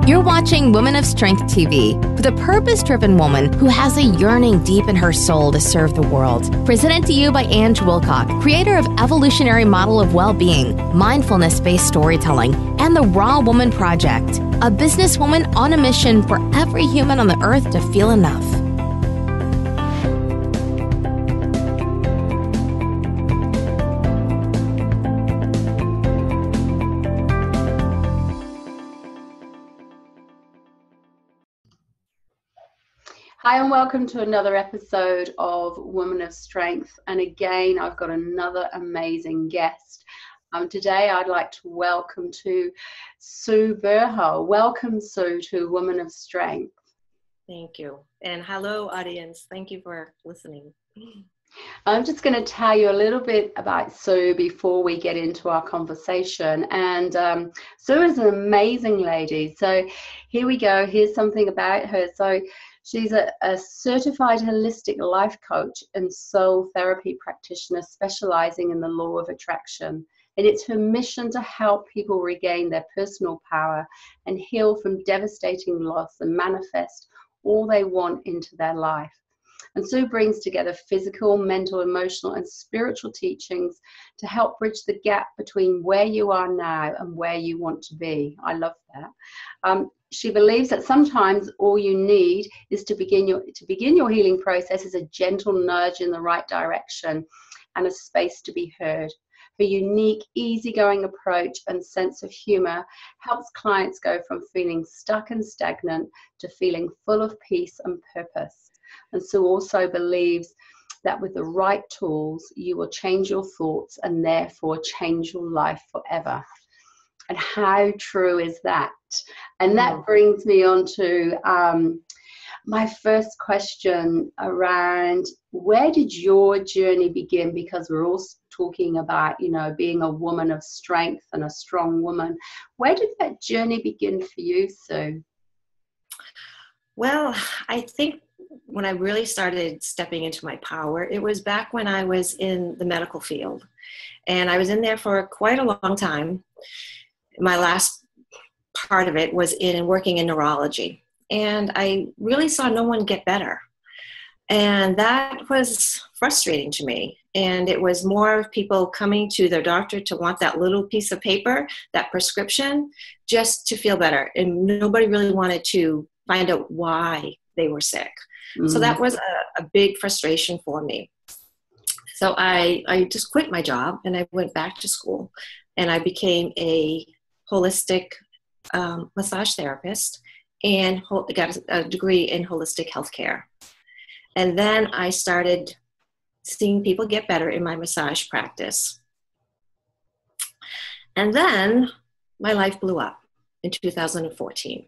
You're watching Women of Strength TV with a purpose-driven woman who has a yearning deep in her soul to serve the world. Presented to you by Ange Wilcock, creator of Evolutionary Model of Well-Being, Mindfulness-Based Storytelling, and the Raw Woman Project, a businesswoman on a mission for every human on the earth to feel enough. Hi and welcome to another episode of Women of Strength, and again I've got another amazing guest. Today I'd like to welcome to Sue Burhoe. Welcome, Sue, to Women of Strength. Thank you, and hello audience. Thank you for listening. I'm just going to tell you a little bit about Sue before we get into our conversation. And Sue is an amazing lady. So here we go. Here's something about her. So she's a certified holistic life coach and soul therapy practitioner specializing in the law of attraction. And it's her mission to help people regain their personal power and heal from devastating loss and manifest all they want into their life. And Sue brings together physical, mental, emotional, and spiritual teachings to help bridge the gap between where you are now and where you want to be. I love that. She believes that sometimes all you need is to begin your healing process is a gentle nudge in the right direction and a space to be heard. Her unique, easygoing approach and sense of humor helps clients go from feeling stuck and stagnant to feeling full of peace and purpose. And Sue also believes that with the right tools, you will change your thoughts and therefore change your life forever. And how true is that? And that brings me on to my first question around, where did your journey begin? Because we're all talking about, being a woman of strength and a strong woman. Where did that journey begin for you, Sue? Well, I think when I really started stepping into my power, it was back when I was in the medical field. And I was in there for quite a long time. My last part of it was in working in neurology. And I really saw no one get better. And that was frustrating to me. And it was more people coming to their doctor to want that little piece of paper, that prescription, just to feel better. And nobody really wanted to find out why they were sick. So that was a big frustration for me. So I just quit my job and I went back to school and I became a holistic massage therapist and got a degree in holistic healthcare. And then I started seeing people get better in my massage practice. And then my life blew up in 2014.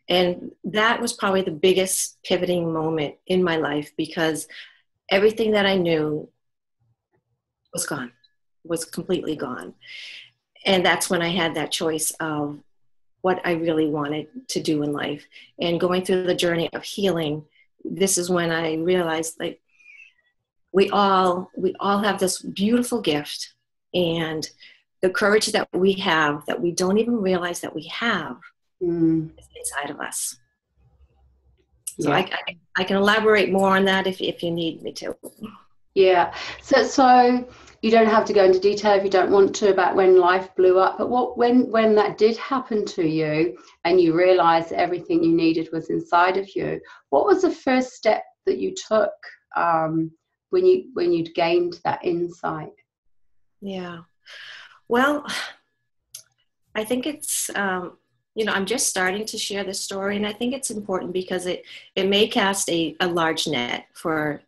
And that was probably the biggest pivoting moment in my life because everything that I knew was gone, was completely gone. And that's when I had that choice of what I really wanted to do in life. And going through the journey of healing, this is when I realized, like, we all have this beautiful gift, and the courage that we have that we don't even realize that we have is inside of us. So yeah. I can elaborate more on that if you need me to. Yeah. So you don't have to go into detail if you don't want to about when life blew up. But when that did happen to you and you realized everything you needed was inside of you, what was the first step that you took when you'd gained that insight? Yeah. Well, I think it's I'm just starting to share this story, and I think it's important because it may cast a large net for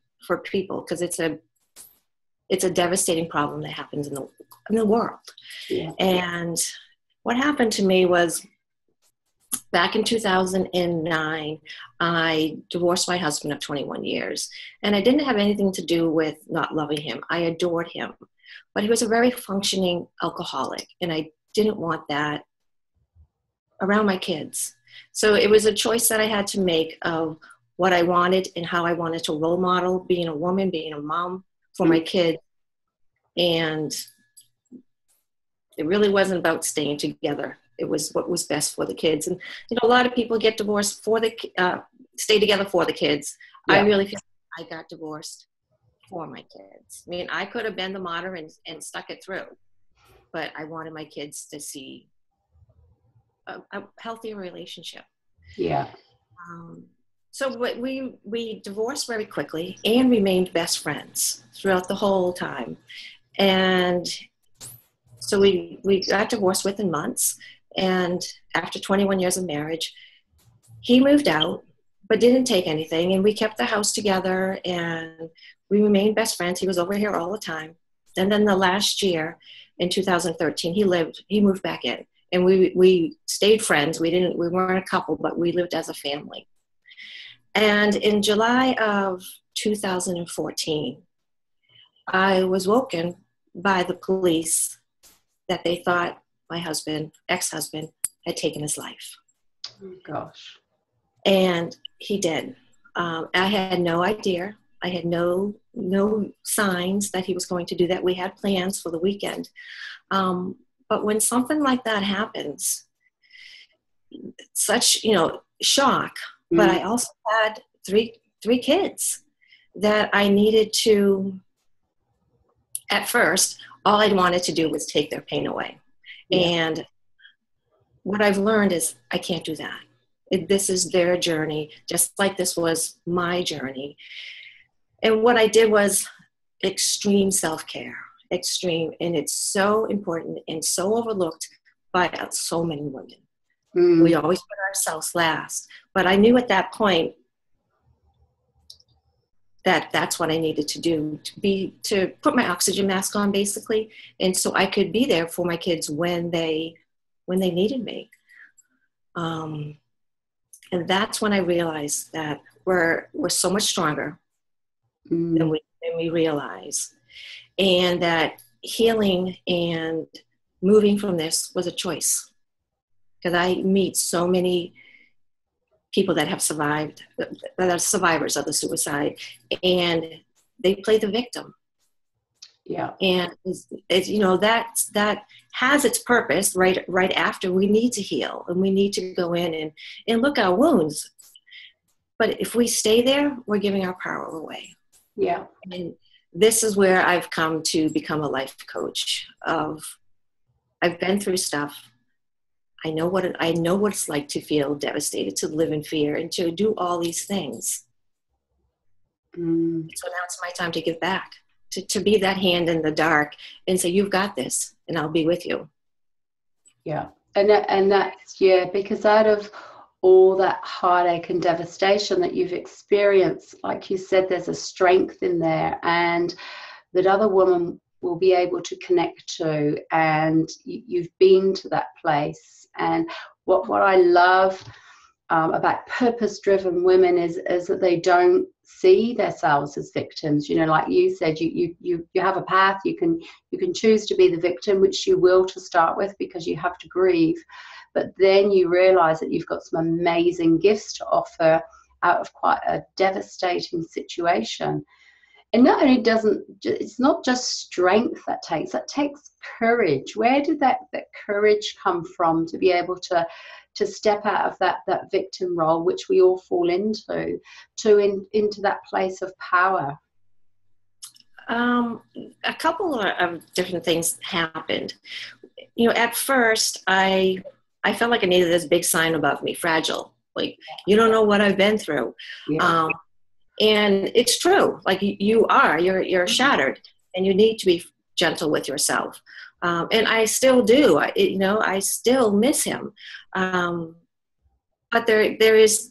people, because it's a devastating problem that happens in the world. Yeah. And what happened to me was back in 2009, I divorced my husband of 21 years, and I didn't have anything to do with not loving him. I adored him, but he was a very functioning alcoholic, and I didn't want that around my kids. So it was a choice that I had to make of what I wanted and how I wanted to role model being a woman, being a mom for my kids. And it really wasn't about staying together it was what was best for the kids. And, a lot of people get divorced for stay together for the kids. Yeah. I really feel I got divorced for my kids. I mean, I could have been the martyr and stuck it through, but I wanted my kids to see a healthier relationship. Yeah. So we divorced very quickly and remained best friends throughout the whole time. And so we got divorced within months. And after 21 years of marriage, he moved out, but didn't take anything. And we kept the house together and we remained best friends. He was over here all the time. And then the last year in 2013, he moved back in. And we stayed friends. We weren't a couple, but we lived as a family. And in July of 2014, I was woken by the police that they thought my ex-husband, had taken his life. Oh, gosh. And he did. I had no idea. I had no signs that he was going to do that. We had plans for the weekend. But when something like that happens, such, shock, but I also had three kids that I needed to, at first, all I wanted to do was take their pain away. Yeah. And what I've learned is I can't do that. This is their journey, just like this was my journey. And what I did was extreme self-care, extreme. And it's so important and so overlooked by so many women. We always put ourselves last. But I knew at that point that that's what I needed to do, to put my oxygen mask on, basically. And so I could be there for my kids when they needed me. And that's when I realized that we're so much stronger than we realize. And that healing and moving from this was a choice. Because I meet so many people that have survived, that are survivors of the suicide, and they play the victim. Yeah. And that has its purpose right after we need to heal and we need to go in and look at our wounds. But if we stay there, we're giving our power away. Yeah. And this is where I've come to become a life coach. I've been through stuff. I know what it's like to feel devastated, to live in fear, and to do all these things. So now it's my time to give back, to be that hand in the dark and say, you've got this, and I'll be with you. Yeah. And that's, because out of all that heartache and devastation that you've experienced, like you said, there's a strength in there, and that other woman will be able to connect to, and you've been to that place. And what I love about purpose-driven women is that they don't see themselves as victims. Like you said, you have a path. You can choose to be the victim, which you will to start with, because you have to grieve. But then you realize that you've got some amazing gifts to offer out of quite a devastating situation. And not only it's not just strength that takes courage. Where did that courage come from to be able to step out of that victim role, which we all fall into that place of power? A couple of different things happened. At first, I felt like I needed this big sign above me, fragile. Like, you don't know what I've been through. Yeah. And it's true. Like you're shattered, and you need to be gentle with yourself. And I still do. I still miss him. But there's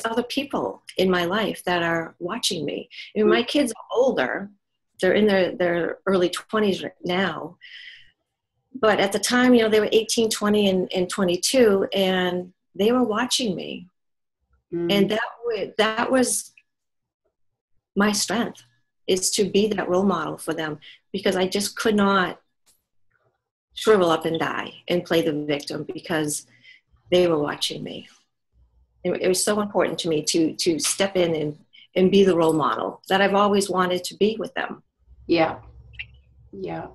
other people in my life that are watching me. My kids are older. They're in their early 20s right now. But at the time, they were 18, 20, and 22, and they were watching me. And that was my strength, is to be that role model for them, because I just could not shrivel up and die and play the victim because they were watching me. It was so important to me to step in and be the role model that I've always wanted to be with them. Yeah. Yeah.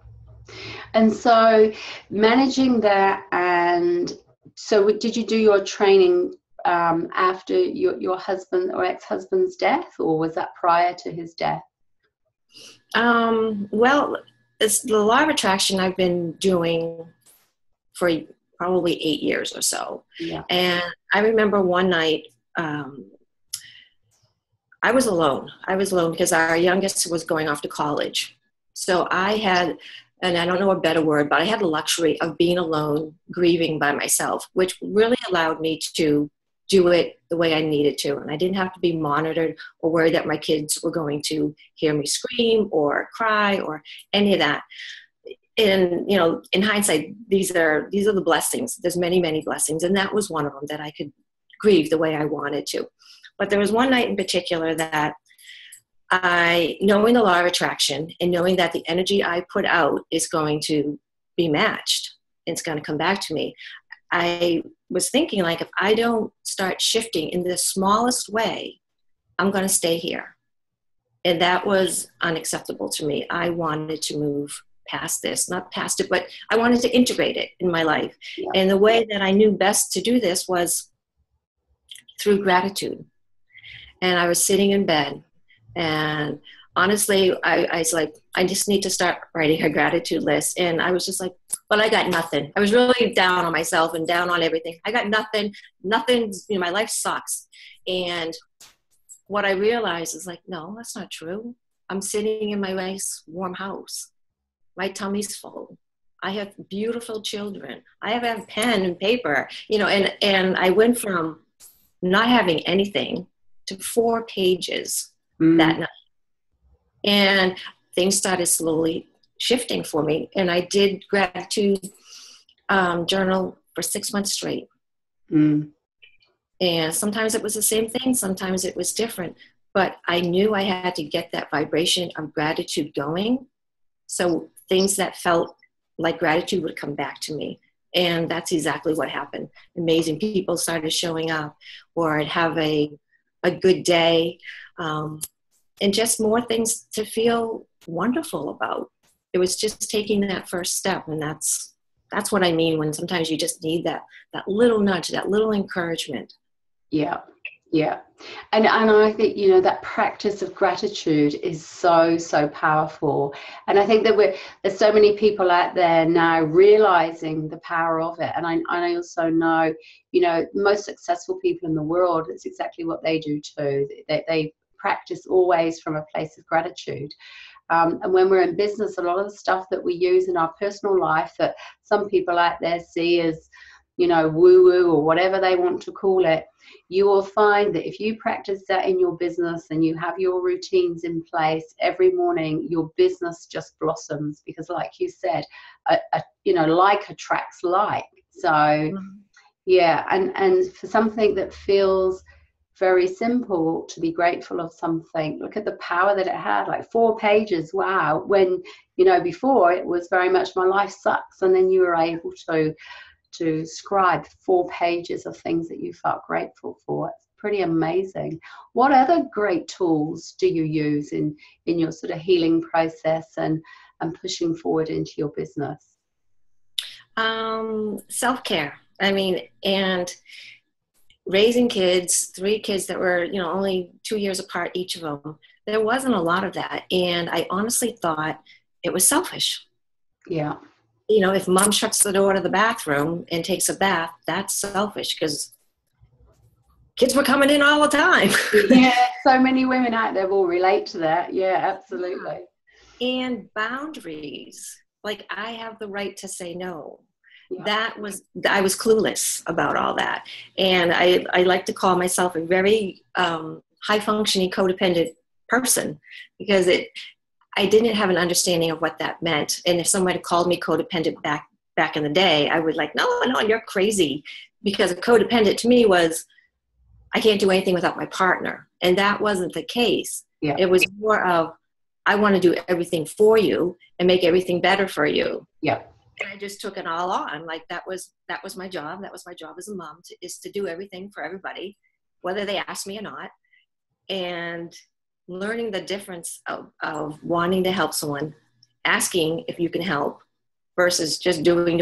And so managing that and So did you do your training after your husband or ex-husband's death, or was that prior to his death? Well, it's the law of attraction I've been doing for probably 8 years or so. Yeah. And I remember one night, I was alone. Because our youngest was going off to college. So I had, and I don't know a better word, but I had the luxury of being alone, grieving by myself, which really allowed me to do it the way I needed to. And I didn't have to be monitored or worried that my kids were going to hear me scream or cry or any of that. And, you know, in hindsight, these are the blessings. There's many, many blessings. And that was one of them, that I could grieve the way I wanted to. But there was one night in particular that knowing the law of attraction and knowing that the energy I put out is going to be matched, it's going to come back to me. I was thinking, like, if I don't start shifting in the smallest way, I'm going to stay here. And that was unacceptable to me. I wanted to move past this, not past it, but I wanted to integrate it in my life. Yeah. And the way that I knew best to do this was through gratitude. And I was sitting in bed, and honestly, I was like, I just need to start writing a gratitude list. And I was just like, well, I got nothing. I was really down on myself and down on everything. I got nothing, you know, my life sucks. And what I realized is, like, no, that's not true. I'm sitting in my nice warm house. My tummy's full. I have beautiful children. I have a pen and paper, you know, and I went from not having anything to 4 pages that night. And things started slowly shifting for me. And I did gratitude journal for 6 months straight. And sometimes it was the same thing. Sometimes it was different. But I knew I had to get that vibration of gratitude going. So things that felt like gratitude would come back to me. And that's exactly what happened. Amazing people started showing up, or I'd have a good day, and just more things to feel wonderful about. It was just taking that first step. And that's what I mean when sometimes you just need that little nudge, that little encouragement. Yeah. Yeah. And I think, you know, that practice of gratitude is so, so powerful. And I think that there's so many people out there now realizing the power of it. And I also know, you know, most successful people in the world, it's exactly what they do too. They practice always from a place of gratitude. And when we're in business, a lot of the stuff that we use in our personal life that some people out there see as, you know, woo-woo or whatever they want to call it, you will find that if you practice that in your business and you have your routines in place every morning, your business just blossoms, because like you said, you know, like attracts like. So yeah, and for something that feels very simple, to be grateful of something, look at the power that it had, like 4 pages. Wow. When, you know, before it was very much my life sucks, and then you were able to scribe 4 pages of things that you felt grateful for. It's pretty amazing. What other great tools do you use in your sort of healing process and pushing forward into your business? Self-care. I mean, and raising kids, 3 kids that were, you know, only 2 years apart, each of them. There wasn't a lot of that. And I honestly thought it was selfish. Yeah. You know, if mom shuts the door to the bathroom and takes a bath, that's selfish, because kids were coming in all the time. Yeah, so many women out there will relate to that. Yeah, absolutely. And boundaries. Like, I have the right to say no. Yeah. I was clueless about all that. And I like to call myself a very high-functioning codependent person, because I didn't have an understanding of what that meant. And if someone had called me codependent back in the day, I would like, no, you're crazy. Because a codependent to me was, I can't do anything without my partner. And that wasn't the case. Yeah. It was more of, I want to do everything for you and make everything better for you. Yeah. And I just took it all on. Like, that was my job. That was my job as a mom, is to do everything for everybody, whether they ask me or not. And learning the difference of wanting to help someone, asking if you can help, versus just doing,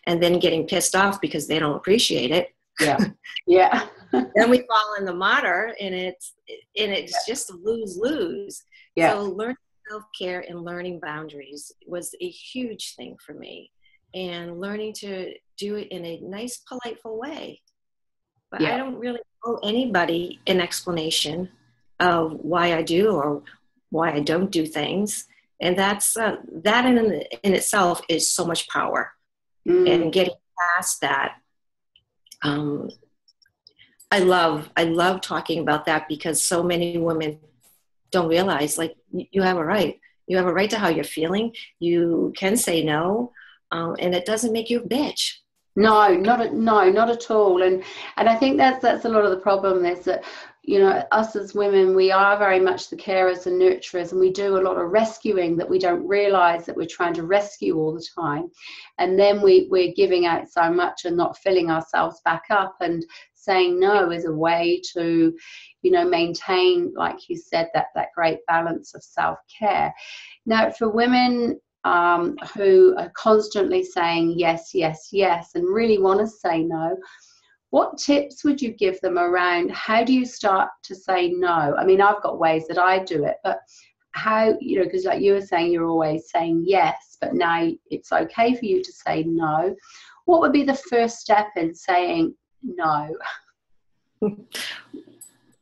and then getting pissed off because they don't appreciate it. Yeah. Yeah. Then we fall in the martyr, and it's just a lose-lose. Yeah. So learning self-care and learning boundaries was a huge thing for me, and learning to do it in a nice, politeful way. But I don't really owe anybody an explanation of why I do or why I don't do things. And that's that in itself is so much power. And getting past that, I love talking about that, because so many women don't realize, like, you have a right. You have a right to how you're feeling. You can say no, and it doesn't make you a bitch. No, not at all. And I think that's a lot of the problem, is that, you know, us as women, we are very much the carers and nurturers, and we do a lot of rescuing that we don't realize that we're trying to rescue all the time. And then we're giving out so much and not filling ourselves back up. And saying no is a way to, you know, maintain, like you said, that great balance of self-care. Now, for women who are constantly saying yes, yes, yes, and really want to say no, what tips would you give them around how do you start to say no? I mean, I've got ways that I do it, but how, you know, because like you were saying, you're always saying yes, but now it's okay for you to say no. What would be the first step in saying no?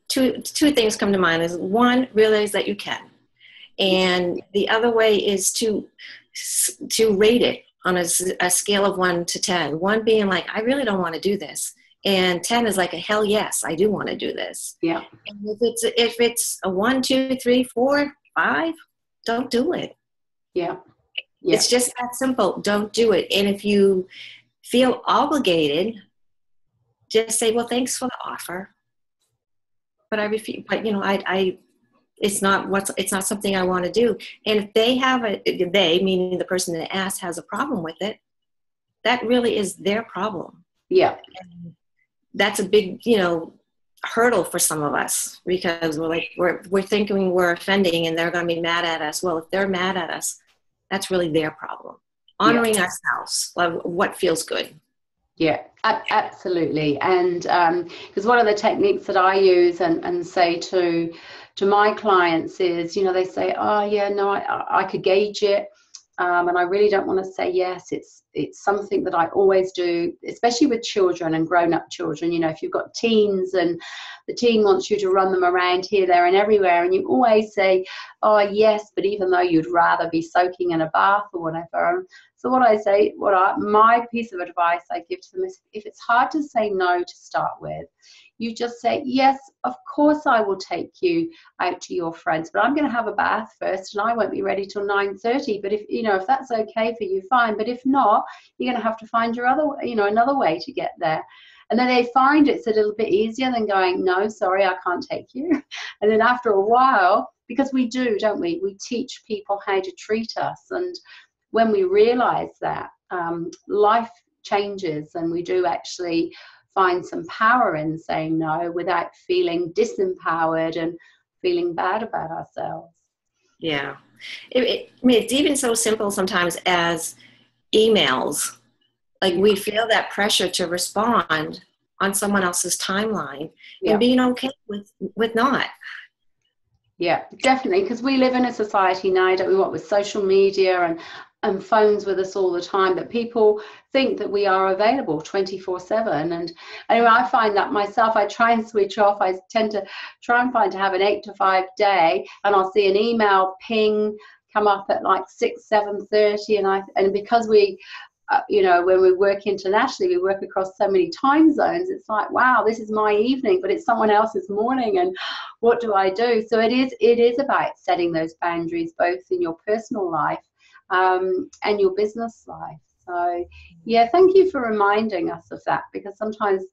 Two things come to mind. Is one, realize that you can. And the other way is to rate it on a scale of 1 to 10. 1 being like, I really don't want to do this. And 10 is like a hell yes, I do want to do this. Yeah. And if it's a 1, 2, 3, 4, 5, don't do it. Yeah. It's just that simple. Don't do it. And if you feel obligated, just say, well, thanks for the offer, but I refuse. But, you know, it's not something I want to do. And if they, meaning the person that asked, has a problem with it, that really is their problem. Yeah. And that's a big, you know, hurdle for some of us, because we're thinking we're offending and they're going to be mad at us. Well, if they're mad at us, that's really their problem. Honoring ourselves, what feels good. Yeah, absolutely. And because one of the techniques that I use and say to my clients is, you know, they say, oh yeah, no, I could gauge it, and I really don't want to say yes. It's something that I always do, especially with children and grown-up children. You know, if you've got teens and the teen wants you to run them around here, there, and everywhere, and you always say, oh yes, but even though you'd rather be soaking in a bath or whatever. So what I say, my piece of advice I give to them is, if it's hard to say no to start with, you just say, yes, of course I will take you out to your friends, but I'm going to have a bath first and I won't be ready till 9:30. But if that's okay for you, fine. But if not, you're going to have to find another way to get there. And then they find it's a little bit easier than going, no, sorry, I can't take you. And then after a while, because we do, don't we? We teach people how to treat us. And when we realize that, life changes, and we do actually find some power in saying no without feeling disempowered and feeling bad about ourselves. Yeah. I mean, it's even so simple sometimes as emails. Like, we feel that pressure to respond on someone else's timeline, and being okay with not. Yeah, definitely, because we live in a society now, don't we, what with social media and phones with us all the time, that people think that we are available 24/7. And anyway, I find that myself, I try and switch off. I tend to try and find to have an 8 to 5 day, and I'll see an email ping come up at like 6, 7:30, and because we when we work internationally, we work across so many time zones. It's like, wow, this is my evening, but it's someone else's morning, and what do I do? So it is about setting those boundaries, both in your personal life and your business life. So yeah, thank you for reminding us of that, because sometimes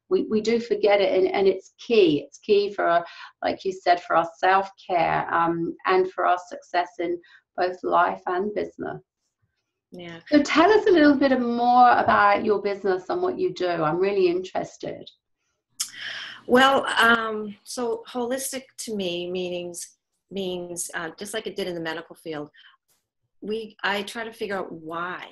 we do forget it, and it's key. It's key for, like you said, for our self-care and for our success in both life and business. Yeah. So tell us a little bit more about your business and what you do. I'm really interested. Well, so holistic to me means just like it did in the medical field, I try to figure out why.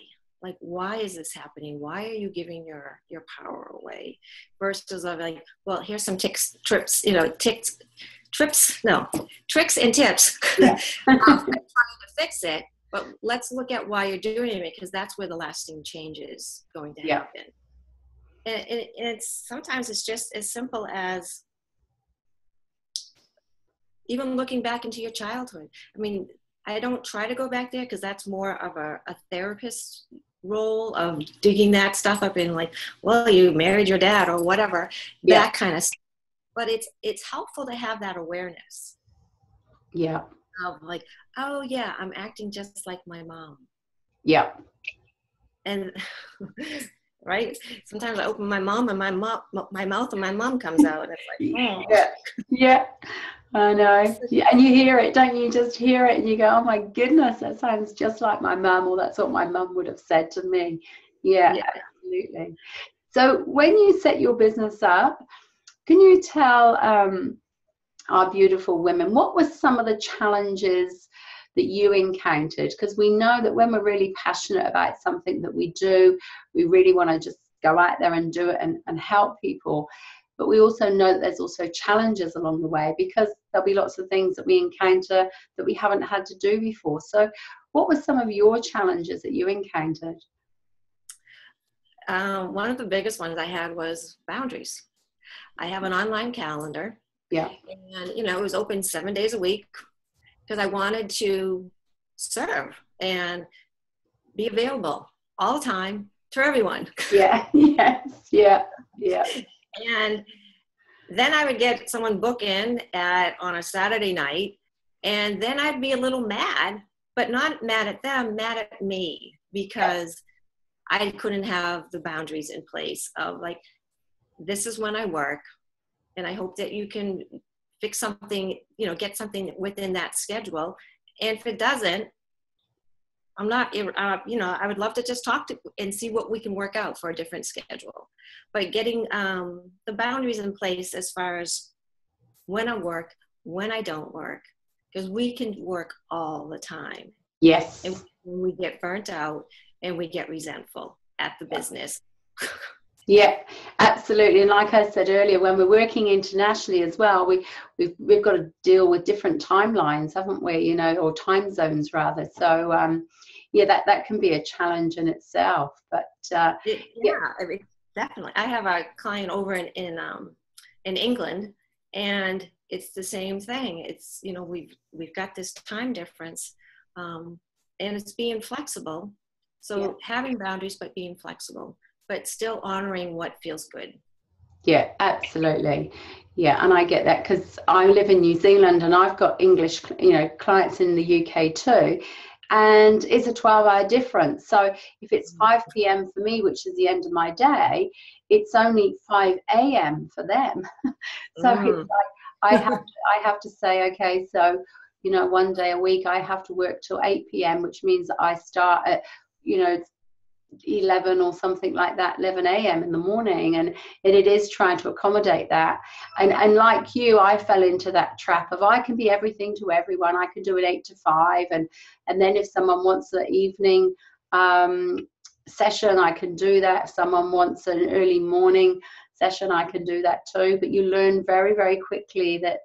Like, why is this happening? Why are you giving your power away? Versus of like, well, here's some tricks and tips. Yeah. I'm trying to fix it, but let's look at why you're doing it, because that's where the lasting change is going to happen. And it's sometimes it's just as simple as even looking back into your childhood. I mean, I don't try to go back there because that's more of a therapist role of digging that stuff up in, like, well, you married your dad or whatever, that kind of stuff. But it's helpful to have that awareness. Yeah. Of like, oh yeah, I'm acting just like my mom. Yeah. And right, sometimes I open my mouth and my mom comes out, and it's like, oh. Yeah. I know. Yeah, and you hear it, don't you? You just hear it and you go, oh my goodness, that sounds just like my mum, or that's what my mum would have said to me. Yeah, absolutely. So when you set your business up, can you tell our beautiful women, what were some of the challenges that you encountered? Because we know that when we're really passionate about something that we do, we really want to just go out there and do it and help people. But we also know that there's also challenges along the way, because there'll be lots of things that we encounter that we haven't had to do before. So what were some of your challenges that you encountered? One of the biggest ones I had was boundaries. I have an online calendar. Yeah. And, it was open 7 days a week because I wanted to serve and be available all the time to everyone. Yeah. Yes. Yeah. Yeah. And then I would get someone book in on a Saturday night, and then I'd be a little mad, but not mad at them, mad at me, because I couldn't have the boundaries in place of like, this is when I work, and I hope that you can fix something, get something within that schedule. And if it doesn't, I'm not, I would love to just talk to and see what we can work out for a different schedule. But getting the boundaries in place as far as when I work, when I don't work, because we can work all the time. Yes. And we get burnt out and we get resentful at the business. Yeah, absolutely. And like I said earlier, when we're working internationally as well, we've got to deal with different timelines, haven't we? Or time zones rather. So that can be a challenge in itself. But I mean, definitely. I have a client over in England, and it's the same thing. It's we've got this time difference, and it's being flexible. So having boundaries, but being flexible, but still honoring what feels good. Yeah, absolutely. Yeah, and I get that because I live in New Zealand and I've got English, clients in the UK too. And it's a 12-hour difference. So if it's 5 p.m. for me, which is the end of my day, it's only 5 a.m. for them. So it's like I have to say, okay, so, one day a week I have to work till 8 p.m., which means that I start at, 11 or something like that, 11 a.m. in the morning, and it is trying to accommodate that. And like you, I fell into that trap of I can be everything to everyone. I can do it 8 to 5, and then if someone wants the evening session, I can do that. If someone wants an early morning session, I can do that too. But you learn very, very quickly that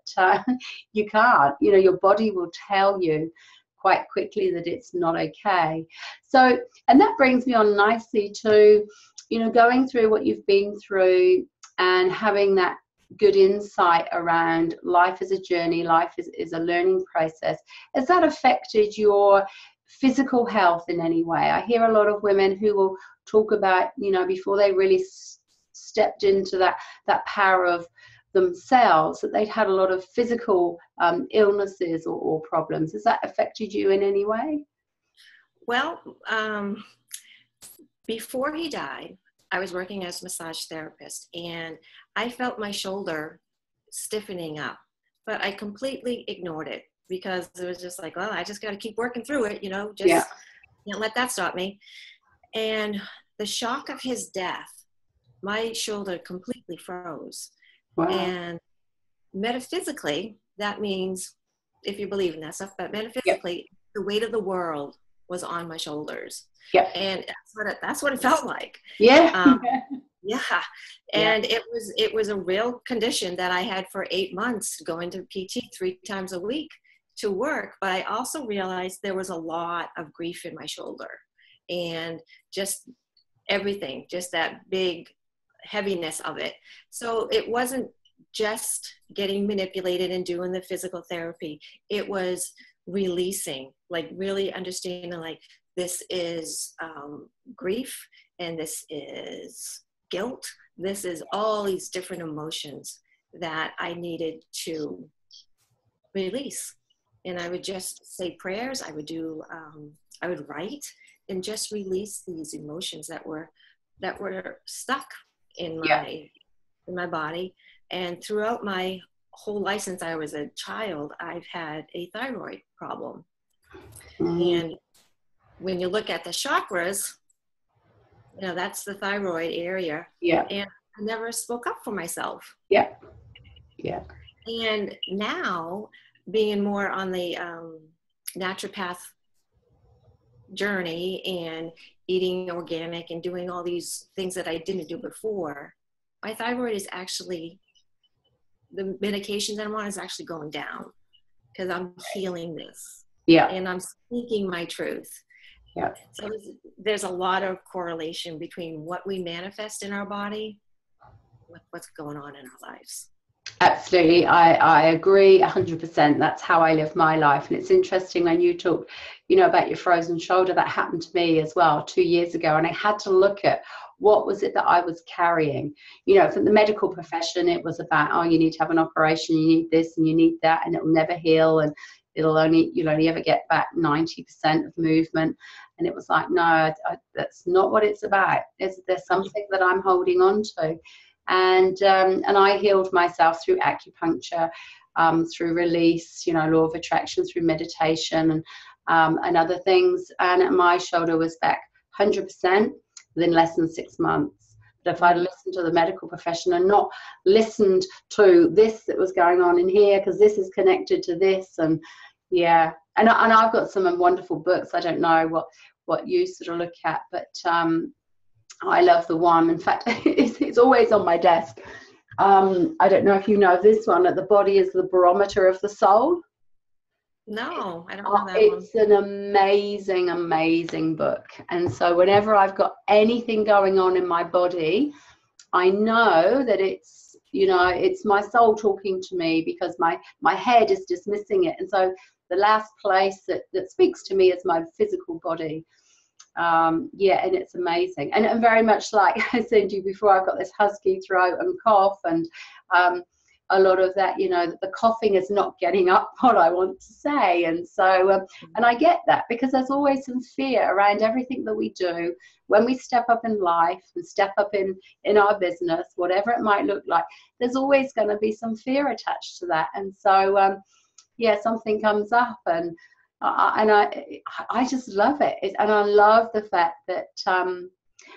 you can't. Your body will tell you quite quickly that it's not okay. So, and that brings me on nicely to, going through what you've been through and having that good insight around life as a journey, life is a learning process. Has that affected your physical health in any way? I hear a lot of women who will talk about, before they really stepped into that power of themselves, that they'd had a lot of physical illnesses or problems. Has that affected you in any way? Well, before he died, I was working as a massage therapist, and I felt my shoulder stiffening up, but I completely ignored it because it was just like, well, I just got to keep working through it, can't let that stop me. And the shock of his death, my shoulder completely froze. Wow. And metaphysically, that means, if you believe in that stuff, but metaphysically, the weight of the world was on my shoulders. Yeah. And that's what it felt like. Yeah. Yeah. And it was a real condition that I had for 8 months, going to PT 3 times a week to work. But I also realized there was a lot of grief in my shoulder, and just everything, just that big heaviness of it. So it wasn't just getting manipulated and doing the physical therapy. It was releasing, like really understanding, like, this is grief, and this is guilt. This is all these different emotions that I needed to release. And I would just say prayers. I would write and just release these emotions that were stuck in my body. And throughout my whole life since I was a child, I've had a thyroid problem. And when you look at the chakras, that's the thyroid area. Yeah. And I never spoke up for myself. Yeah. Yeah. And now, being more on the naturopath journey and eating organic and doing all these things that I didn't do before, my thyroid is actually, the medication that I'm on is actually going down, because I'm healing this. Yeah. And I'm speaking my truth. Yeah. So there's a lot of correlation between what we manifest in our body with what's going on in our lives. Absolutely. I agree 100%. That's how I live my life. And it's interesting when you talk, about your frozen shoulder, that happened to me as well 2 years ago. And I had to look at what was it that I was carrying. From the medical profession, it was about, oh, you need to have an operation, you need this and you need that, and it'll never heal. And you'll only ever get back 90% of movement. And it was like, no, that's not what it's about. There's something that I'm holding on to. And I healed myself through acupuncture, through release, law of attraction, through meditation and other things. And my shoulder was back 100% within less than 6 months. But if I'd listened to the medical profession and not listened to this that was going on in here, because this is connected to this, and I've got some wonderful books. I don't know what you sort of look at, but I love the one. In fact, it's always on my desk. I don't know if you know this one. That the body is the barometer of the soul. No, I don't know that one. It's an amazing, amazing book. And so whenever I've got anything going on in my body, I know that it's my soul talking to me, because my head is dismissing it. And so the last place that speaks to me is my physical body. And it's amazing. And very much like I said to you before, I've got this husky throat and cough, and a lot of that, the coughing is not getting up what I want to say. And so, and I get that, because there's always some fear around everything that we do. When we step up in life and step up in our business, whatever it might look like, there's always going to be some fear attached to that. And so, something comes up, and I just love it. And I love the fact that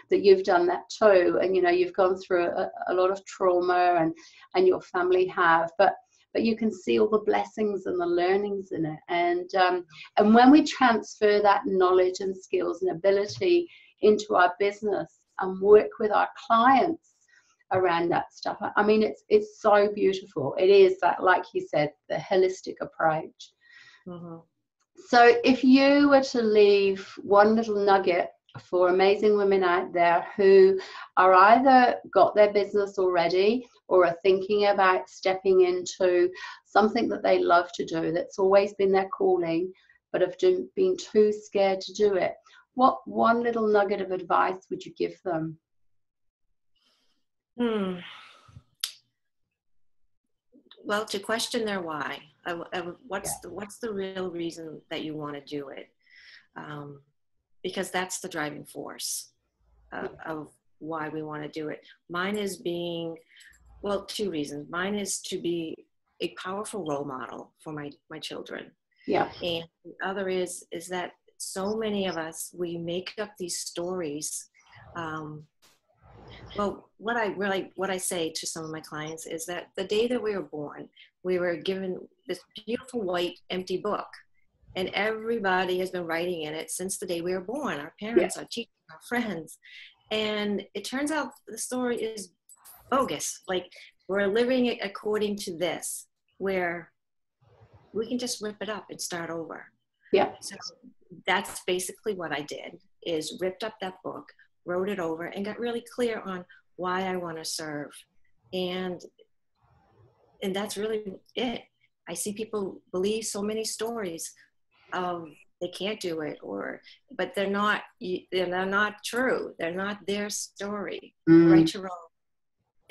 you've done that too. And, you've gone through a lot of trauma, and your family have, but you can see all the blessings and the learnings in it. And when we transfer that knowledge and skills and ability into our business and work with our clients around that stuff, I mean, it's so beautiful. It is that, like you said, the holistic approach. Mm-hmm. So if you were to leave one little nugget for amazing women out there who are either got their business already or are thinking about stepping into something that they love to do, that's always been their calling, but have been too scared to do it, what one little nugget of advice would you give them? Well, to question their why. What's the real reason that you want to do it? Because that's the driving force of why we want to do it. Mine is two reasons. Mine is to be a powerful role model for my children. Yeah. And the other is that so many of us, we make up these stories. Well, what I say to some of my clients is that the day that we were born, we were given this beautiful white empty book, And everybody has been writing in it since the day we were born, our parents, our teachers, our friends. And it turns out the story is bogus. Like, we're living it according to this, where we can just rip it up and start over. Yeah. So that's basically what I did, is ripped up that book, wrote it over, and got really clear on why I want to serve. And that's really it. I see people believe so many stories of they can't do it, but they're not true. They're not their story. Write your own.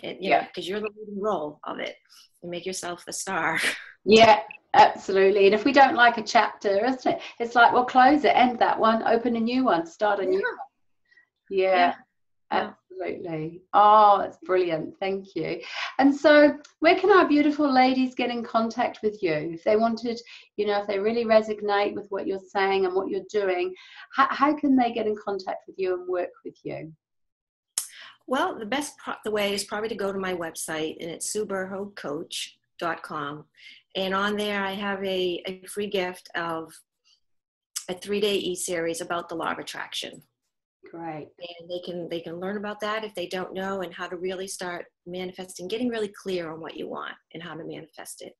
And, because you're the leading role of it. You make yourself the star. Yeah, absolutely. And if we don't like a chapter, isn't it? It's like, well, close it, end that one, open a new one, start a new one. Yeah. Absolutely. Oh, that's brilliant. Thank you. And so where can our beautiful ladies get in contact with you? If they wanted, if they really resonate with what you're saying and what you're doing, how can they get in contact with you and work with you? Well, the way is probably to go to my website, and it's sueburhoecoach.com. And on there, I have a free gift of a 3-day e-series about the law of attraction. Great. And they can learn about that if they don't know, and how to really start manifesting, getting really clear on what you want and how to manifest it.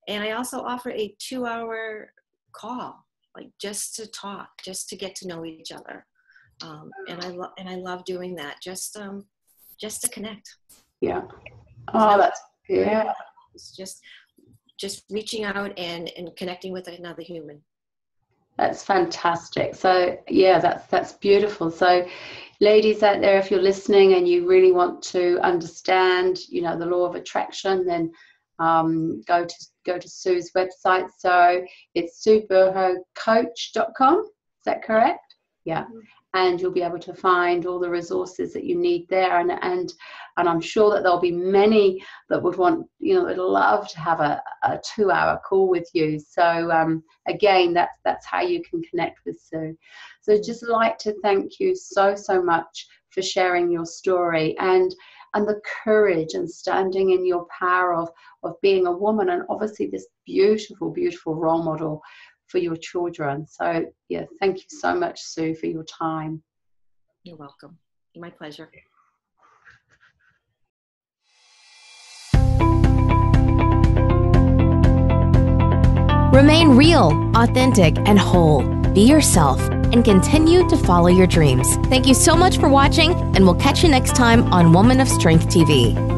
And I also offer a 2-hour call, like just to talk, just to get to know each other. And I love doing that, just to connect. Yeah. Oh, that's good. It's just reaching out and connecting with another human. That's fantastic. So yeah, that's beautiful. So ladies out there, if you're listening and you really want to understand, the law of attraction, then go to Sue's website. So it's sueburhoecoach.com. Is that correct? Yeah. And you'll be able to find all the resources that you need there. And I'm sure that there'll be many that would want, would love to have a 2-hour call with you. So again, that's how you can connect with Sue. So just like to thank you so much for sharing your story and the courage and standing in your power of being a woman, and obviously this beautiful role model for your children. So yeah, thank you so much, Sue, for your time. You're welcome. My pleasure. Remain real, authentic, and whole. Be yourself and continue to follow your dreams. Thank you so much for watching, and we'll catch you next time on Woman of Strength TV.